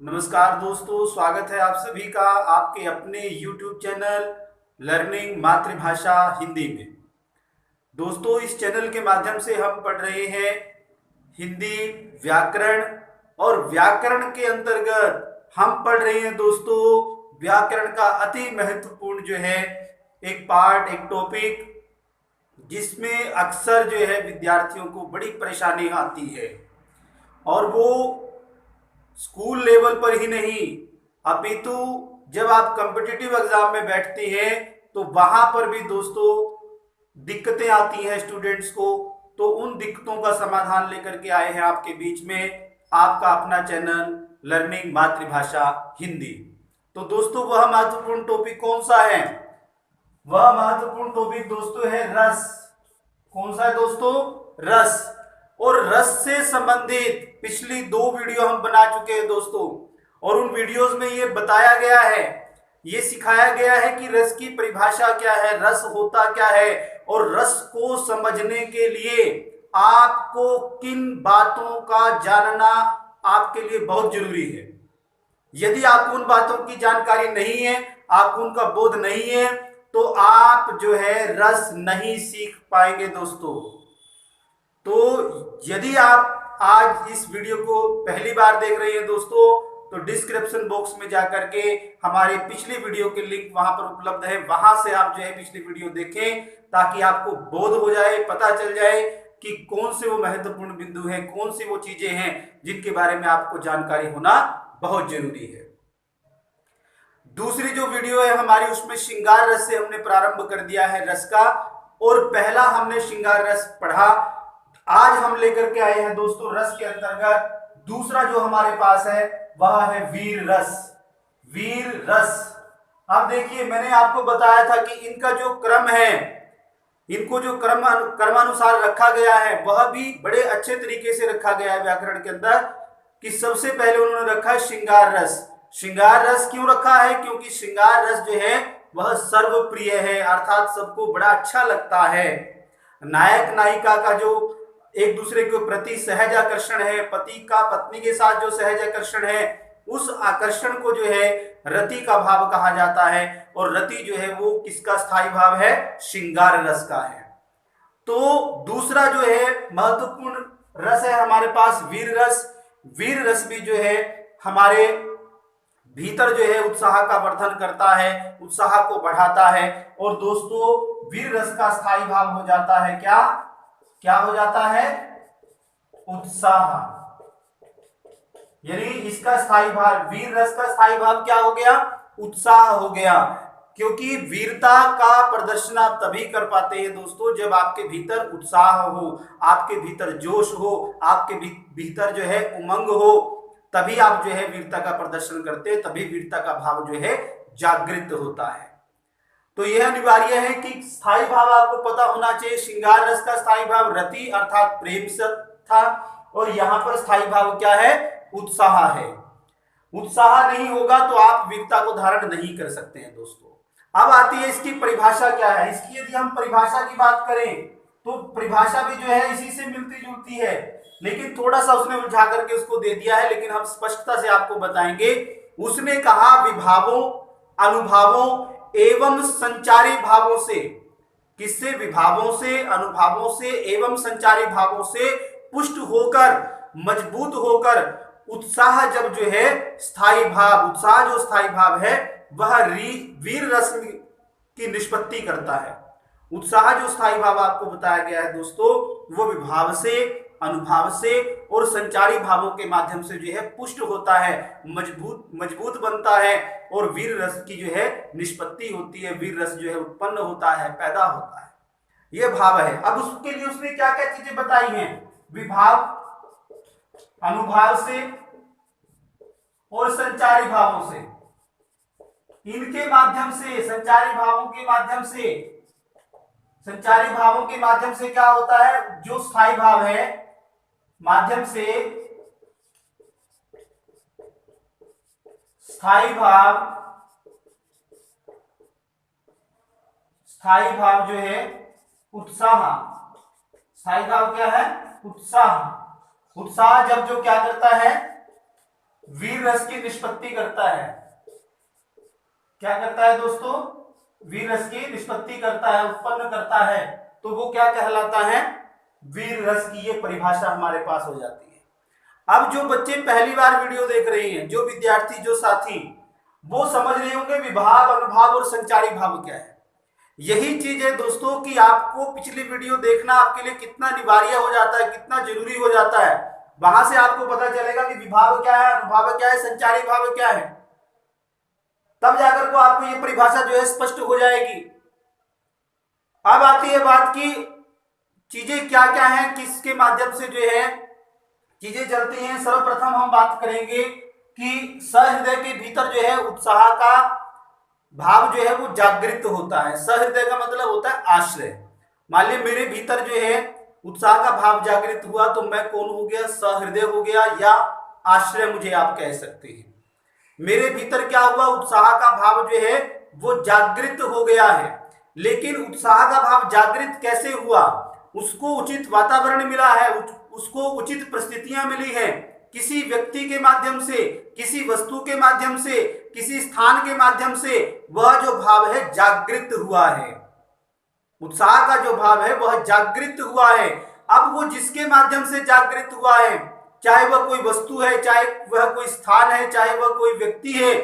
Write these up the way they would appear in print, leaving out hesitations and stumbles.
नमस्कार दोस्तों, स्वागत है आप सभी का आपके अपने YouTube चैनल लर्निंग मातृभाषा हिंदी में। दोस्तों, इस चैनल के माध्यम से हम पढ़ रहे हैं हिंदी व्याकरण, और व्याकरण के अंतर्गत हम पढ़ रहे हैं दोस्तों व्याकरण का अति महत्वपूर्ण जो है एक पार्ट, एक टॉपिक, जिसमें अक्सर जो है विद्यार्थियों को बड़ी परेशानी आती है, और वो स्कूल लेवल पर ही नहीं अपितु जब आप कॉम्पिटिटिव एग्जाम में बैठते हैं तो वहां पर भी दोस्तों दिक्कतें आती हैं स्टूडेंट्स को। तो उन दिक्कतों का समाधान लेकर के आए हैं आपके बीच में आपका अपना चैनल लर्निंग मातृभाषा हिंदी। तो दोस्तों, वह महत्वपूर्ण टॉपिक कौन सा है? वह महत्वपूर्ण टॉपिक दोस्तों है रस। कौन सा है दोस्तों? रस। और रस से संबंधित पिछली 2 वीडियो हम बना चुके हैं दोस्तों, और उन वीडियोस में ये बताया गया है, ये सिखाया गया है कि रस की परिभाषा क्या है, रस होता क्या है, और रस को समझने के लिए आपको किन बातों का जानना आपके लिए बहुत जरूरी है। यदि आपको उन बातों की जानकारी नहीं है, आपको उनका बोध नहीं है, तो आप जो है रस नहीं सीख पाएंगे दोस्तों। तो यदि आप आज इस वीडियो को पहली बार देख रहे हैं दोस्तों, तो डिस्क्रिप्शन बॉक्स में जाकर के हमारे पिछली वीडियो के लिंक वहां पर उपलब्ध है, वहां से आप जो है पिछली वीडियो देखें, ताकि आपको बोध हो जाए, पता चल जाए कि कौन से वो महत्वपूर्ण बिंदु हैं, कौन सी वो चीजें हैं जिनके बारे में आपको जानकारी होना बहुत जरूरी है। दूसरी जो वीडियो है हमारी, उसमें श्रृंगार रस से हमने प्रारंभ कर दिया है रस का, और पहला हमने श्रृंगार रस पढ़ा। आज हम लेकर के आए हैं दोस्तों रस के अंतर्गत दूसरा जो हमारे पास है वह है वीर रस। वीर रस, अब देखिए मैंने आपको बताया था कि इनका जो क्रम है, इनको जो क्रमानुसार रखा गया है वह भी बड़े अच्छे तरीके से रखा गया है व्याकरण के अंदर, कि सबसे पहले उन्होंने रखा है श्रृंगार रस। श्रृंगार रस क्यों रखा है? क्योंकि श्रृंगार रस जो है वह सर्वप्रिय है, अर्थात सबको बड़ा अच्छा लगता है। नायक नायिका का जो एक दूसरे के प्रति सहज आकर्षण है, पति का पत्नी के साथ जो सहज आकर्षण है, उस आकर्षण को जो है रति का भाव कहा जाता है, और रति जो है वो किसका स्थायी भाव है? श्रृंगार रस का है। तो दूसरा जो है महत्वपूर्ण रस है हमारे पास वीर रस। वीर रस भी जो है हमारे भीतर जो है उत्साह का वर्धन करता है, उत्साह को बढ़ाता है, और दोस्तों वीर रस का स्थायी भाव हो जाता है क्या? क्या हो जाता है? उत्साह। यानी इसका स्थायी भाव, वीर रस का स्थायी भाव क्या हो गया? उत्साह हो गया। क्योंकि वीरता का प्रदर्शन आप तभी कर पाते हैं दोस्तों जब आपके भीतर उत्साह हो, आपके भीतर जोश हो, आपके भीतर जो है उमंग हो, तभी आप जो है वीरता का प्रदर्शन करते हैं, तभी वीरता का भाव जो है जागृत होता है। तो यह अनिवार्य है कि स्थायी भाव आपको पता होना चाहिए। श्रृंगार रस का स्थायी भाव रति अर्थात प्रेम से था, और यहां पर स्थायी भाव क्या है? उत्साह है। उत्साह नहीं होगा तो आप वीरता को धारण नहीं कर सकते हैं दोस्तों। अब आती है इसकी परिभाषा क्या है। इसकी यदि हम परिभाषा की बात करें तो परिभाषा भी जो है इसी से मिलती जुलती है, लेकिन थोड़ा सा उसने उलझा करके उसको दे दिया है, लेकिन हम स्पष्टता से आपको बताएंगे। उसने कहा विभावों, अनुभावों एवं संचारी भावों से। किससे? विभावों से, अनुभावों से एवं संचारी भावों से पुष्ट होकर, मजबूत होकर उत्साह जब जो है स्थायी भाव, उत्साह जो स्थायी भाव है वह वीर रस की निष्पत्ति करता है। उत्साह जो स्थायी भाव आपको बताया गया है दोस्तों, वो विभाव से, अनुभाव से और संचारी भावों के माध्यम से जो है पुष्ट होता है, मजबूत बनता है, और वीर रस की जो है निष्पत्ति होती है, वीर रस जो है उत्पन्न होता है, पैदा होता है। यह भाव है। अब उसके लिए उसने क्या क्या चीजें बताई हैं? विभाव, अनुभाव से और संचारी भावों से, इनके माध्यम से, संचारी भावों के माध्यम से, संचारी भावों के माध्यम से क्या होता है? जो स्थायी भाव है माध्यम से स्थायी भाव जो है उत्साह। स्थायी भाव क्या है? उत्साह। उत्साह जब जो क्या करता है? वीर रस की निष्पत्ति करता है। क्या करता है दोस्तों? वीर रस की निष्पत्ति करता है, उत्पन्न करता है, तो वो क्या कहलाता है? वीर रस की ये परिभाषा हमारे पास हो जाती है। अब जो बच्चे पहली बार वीडियो देख रहे हैं, जो विद्यार्थी, जो साथी, वो समझ रहे होंगे विभाव, अनुभाव और संचारी भाव क्या है। यही चीज है दोस्तों कि आपको पिछली वीडियो देखना आपके लिए कितना अनिवार्य हो जाता है, कितना जरूरी हो जाता है। वहां से आपको पता चलेगा कि विभाव क्या है, अनुभाव क्या है, संचारी भाव क्या है। तब जाकर को आपको ये परिभाषा जो है स्पष्ट हो जाएगी। अब आती है बात की चीजें क्या क्या हैं, किसके माध्यम से जो है चीजें चलती हैं। सर्वप्रथम हम बात करेंगे कि सहृदय के भीतर जो है उत्साह का भाव जो है वो जागृत होता है। सहृदय का मतलब होता है आश्रय। मान लीजिए मेरे भीतर जो है उत्साह का भाव जागृत हुआ तो मैं कौन हो गया? सहृदय हो गया, या आश्रय मुझे आप कह सकते हैं। मेरे भीतर क्या हुआ? उत्साह का भाव जो है वो जागृत हो गया है। लेकिन उत्साह का भाव जागृत कैसे हुआ? उसको उचित वातावरण मिला है, उसको उचित परिस्थितियां मिली है, किसी व्यक्ति के माध्यम से, किसी वस्तु के माध्यम से, किसी स्थान के माध्यम से वह जो भाव है जागृत हुआ है। उत्साह का जो भाव है वह जागृत हुआ है। अब वो जिसके माध्यम से जागृत हुआ है, चाहे वह कोई वस्तु है, चाहे वह कोई स्थान है, चाहे वह कोई व्यक्ति है,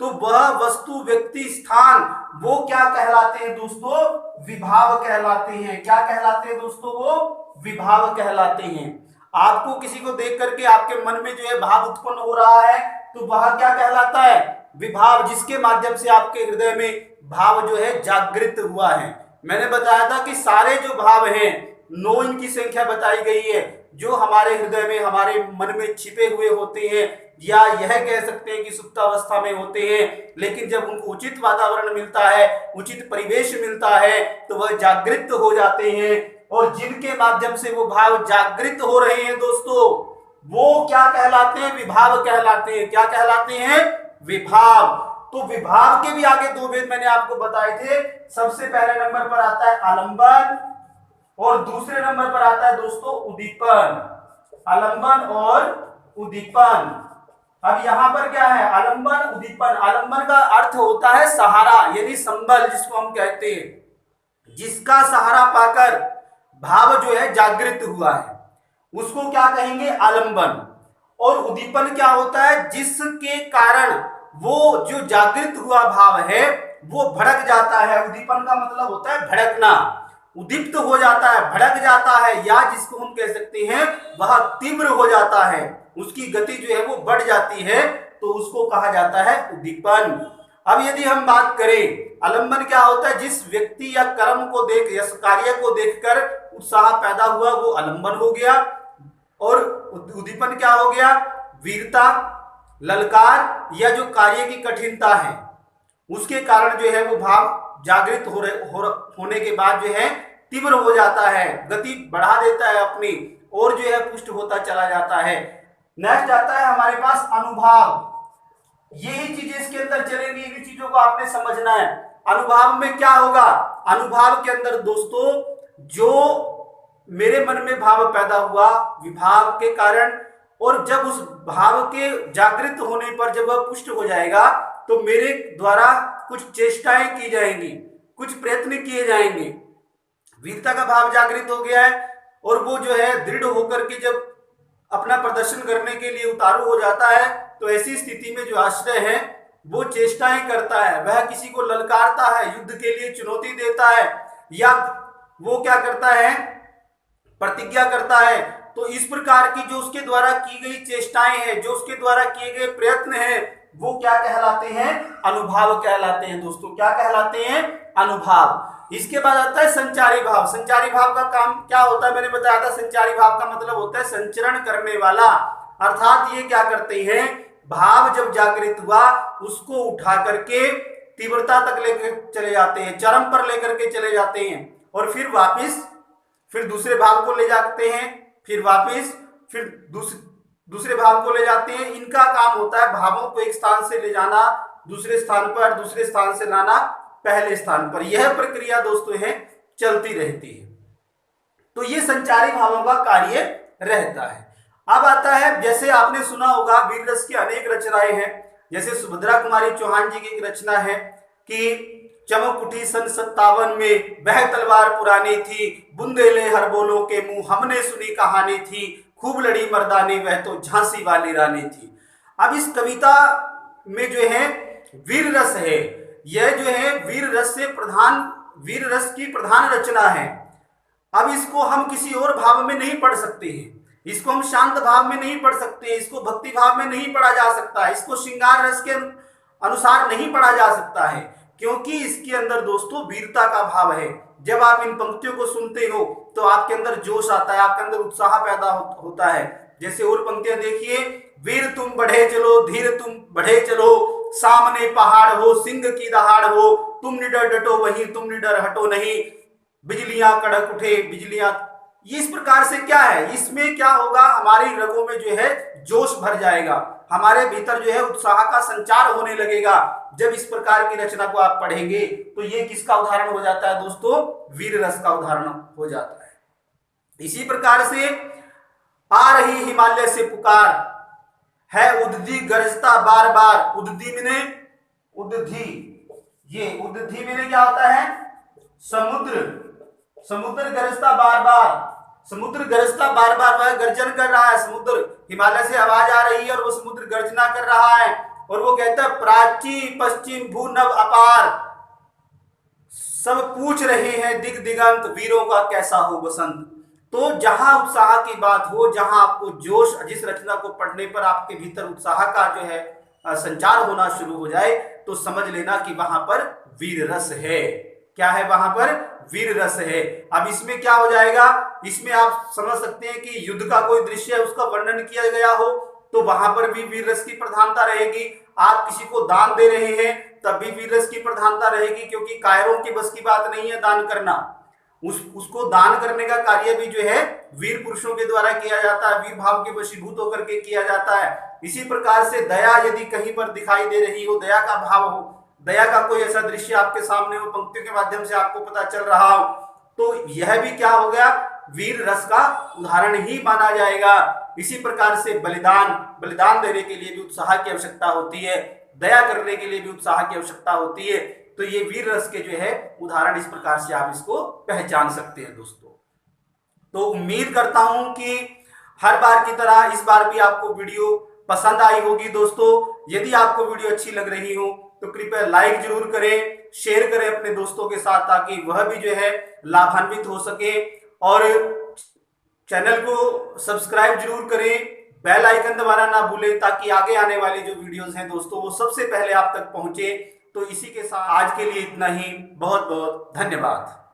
तो वह वस्तु, व्यक्ति, स्थान वो क्या कहलाते हैं दोस्तों? विभाव कहलाते हैं। क्या कहलाते हैं दोस्तों? वो विभाव कहलाते हैं। आपको किसी को देख करके आपके मन में जो है भाव उत्पन्न हो रहा है तो वह क्या कहलाता है? विभाव, जिसके माध्यम से आपके हृदय में भाव जो है जागृत हुआ है। मैंने बताया था कि सारे जो भाव हैं 9 इनकी संख्या बताई गई है, जो हमारे हृदय में, हमारे मन में छिपे हुए होते हैं, या यह कह सकते हैं कि सुप्तावस्था में होते हैं। लेकिन जब उनको उचित वातावरण मिलता है, उचित परिवेश मिलता है, तो वह जागृत हो जाते हैं। और जिनके माध्यम से वो भाव जागृत हो रहे हैं दोस्तों, वो क्या कहलाते हैं? विभाव कहलाते हैं। क्या कहलाते हैं? विभाव। तो विभाव के भी आगे 2 भेद मैंने आपको बताए थे। सबसे पहले नंबर पर आता है आलंबन, और दूसरे नंबर पर आता है दोस्तों उद्दीपन। आलंबन और उद्दीपन। अब यहां पर क्या है? आलंबन, उद्दीपन। आलंबन का अर्थ होता है सहारा, यानी संबल, जिसको हम कहते हैं, जिसका सहारा पाकर भाव जो है जागृत हुआ है, उसको क्या कहेंगे? आलंबन। और उद्दीपन क्या होता है? जिसके कारण वो जो जागृत हुआ भाव है वो भड़क जाता है। उद्दीपन का मतलब होता है भड़कना, उद्दीप्त हो जाता है, भड़क जाता है, या जिसको हम कह सकते हैं वह तीव्र हो जाता है, उसकी गति जो है वो बढ़ जाती है, तो उसको कहा जाता है उद्दीपन। अब यदि हम बात करें, आलंबन क्या होता है? जिस व्यक्ति या कर्म को देख, या कार्य को देखकर उत्साह पैदा हुआ, वो आलंबन हो गया। और उद्दीपन क्या हो गया? वीरता, ललकार, या जो कार्य की कठिनता है उसके कारण जो है वो भाव जागृत होने के बाद जो है तीव्र हो जाता है, गति बढ़ा देता है अपनी, और जो है पुष्ट होता चला जाता है। नेक्स्ट आता है हमारे पास अनुभाव। यही चीजें इसके अंदर चलेंगी, इन्हीं चीजों को आपने समझना है। अनुभाव में क्या होगा? अनुभाव के अंदर दोस्तों जो मेरे मन में भाव पैदा हुआ विभाव के कारण, और जब उस भाव के जागृत होने पर जब वह पुष्ट हो जाएगा तो मेरे द्वारा कुछ चेष्टाएं की जाएंगी, कुछ प्रयत्न किए जाएंगे। वीरता का भाव जागृत हो गया है और वो जो है दृढ़ होकर के जब अपना प्रदर्शन करने के लिए उतारू हो जाता है, तो ऐसी स्थिति में जो आश्रय है वो चेष्टाएं करता है, वह किसी को ललकारता है, युद्ध के लिए चुनौती देता है, या वो क्या करता है? प्रतिज्ञा करता है। तो इस प्रकार की जो उसके द्वारा की गई चेष्टाएं हैं, जो उसके द्वारा किए गए प्रयत्न हैं, वो क्या कहलाते हैं? अनुभाव कहलाते हैं दोस्तों। क्या कहलाते हैं? अनुभाव। इसके बाद आता है संचारी भाव। संचारी भाव का काम क्या होता है? मैंने बताया था संचारी भाव का मतलब होता है संचरण करने वाला, अर्थात ये क्या करते हैं? भाव जब जागृत हुआ उसको उठा करके तीव्रता तक लेकर चले जाते हैं, चरम पर लेकर के चले जाते हैं, और फिर वापिस फिर दूसरे भाव को ले जाते हैं, फिर वापिस फिर दूसरे भाव को ले जाते हैं। इनका काम होता है भावों को एक स्थान से ले जाना दूसरे स्थान पर, दूसरे स्थान से लाना पहले स्थान पर। यह प्रक्रिया दोस्तों है चलती रहती है। तो ये संचारी भावों का कार्य रहता है। अब आता है, जैसे आपने सुना होगा वीर रस की अनेक रचनाएं हैं। जैसे सुभद्रा कुमारी चौहान जी की एक रचना है कि चमक उठी सन 57 में, बह तलवार पुरानी थी, बुंदेले हर बोलों के मुंह, हमने सुनी कहानी थी, खूब लड़ी मर्दानी, वह तो झांसी वाली रानी थी। अब इस कविता में जो है वीर रस है, यह जो है वीर रस की प्रधान रचना है। अब इसको हम किसी और भाव में नहीं पढ़ सकते हैं, इसको हम शांत भाव में नहीं पढ़ सकते, इसको भक्ति भाव में नहीं पढ़ा जा सकता, इसको श्रृंगार रस के अनुसार नहीं पढ़ा जा सकता है, क्योंकि इसके अंदर दोस्तों वीरता का भाव है। जब आप इन पंक्तियों को सुनते हो तो आपके अंदर जोश आता है, आपके अंदर उत्साह पैदा होता है। जैसे और पंक्तियां देखिए, वीर तुम बढ़े चलो, धीर तुम बढ़े चलो, सामने पहाड़ हो, सिंह की दहाड़ हो, तुम निडर डटो वहीं, तुम निडर हटो नहीं, बिजलियां कड़क उठे बिजलियां। इस प्रकार से क्या है, इसमें क्या होगा, हमारी रगों में जो है जोश भर जाएगा, हमारे भीतर जो है उत्साह का संचार होने लगेगा। जब इस प्रकार की रचना को आप पढ़ेंगे तो ये किसका उदाहरण हो जाता है दोस्तों, वीर रस का उदाहरण हो जाता है। इसी प्रकार से आ रही हिमालय से पुकार है, उद्धी गरजता बार बार, उद्धी मैंने उद्धी मैंने क्या होता है, समुद्र गरजता बार बार, समुद्र गरजता बार बार, वह गर्जन कर रहा है, समुद्र हिमालय से आवाज आ रही है और वो समुद्र गर्जना कर रहा है, और वो कहता है प्राची पश्चिम भू नभ अपार, सब पूछ रहे हैं दिग दिगंत, वीरों का कैसा हो बसंत। तो जहां उत्साह की बात हो, जहां आपको जोश, जिस रचना को पढ़ने पर आपके भीतर उत्साह का जो है संचार होना शुरू हो जाए, तो समझ लेना कि वहां पर वीर रस है। क्या है, वहां पर वीर रस है। अब इसमें क्या हो जाएगा, इसमें आप समझ सकते हैं कि युद्ध का कोई दृश्य है, उसका वर्णन किया गया हो तो वहां पर भी वीर रस की प्रधानता रहेगी। आप किसी को दान दे रहे हैं तब भी वीर रस की प्रधानता रहेगी, क्योंकि कायरों की बस की बात नहीं है दान करना, उसको दान करने का कार्य भी जो है वीर पुरुषों के द्वारा किया जाता है, वीर भाव के वशीभूत होकर के किया जाता है। इसी प्रकार से दया यदि कहीं पर दिखाई दे रही हो, दया का भाव हो, दया का कोई ऐसा दृश्य आपके सामने हो, पंक्तियों के माध्यम से आपको पता चल रहा हो, तो यह भी क्या हो गया, वीर रस का उदाहरण ही माना जाएगा। इसी प्रकार से बलिदान देने के लिए भी उत्साह की आवश्यकता होती है, दया करने के लिए भी उत्साह की आवश्यकता होती है। तो ये वीर रस के जो है उदाहरण, इस प्रकार से आप इसको पहचान सकते हैं दोस्तों। तो उम्मीद करता हूं कि हर बार की तरह इस बार भी आपको वीडियो पसंद आई होगी दोस्तों। यदि आपको वीडियो अच्छी लग रही हो तो कृपया लाइक जरूर करें, शेयर करें अपने दोस्तों के साथ, ताकि वह भी जो है लाभान्वित हो सके, और चैनल को सब्सक्राइब जरूर करें, बेल आइकन दबाना ना भूलें, ताकि आगे आने वाली जो वीडियोस हैं दोस्तों वो सबसे पहले आप तक पहुंचे। तो इसी के साथ आज के लिए इतना ही, बहुत बहुत धन्यवाद।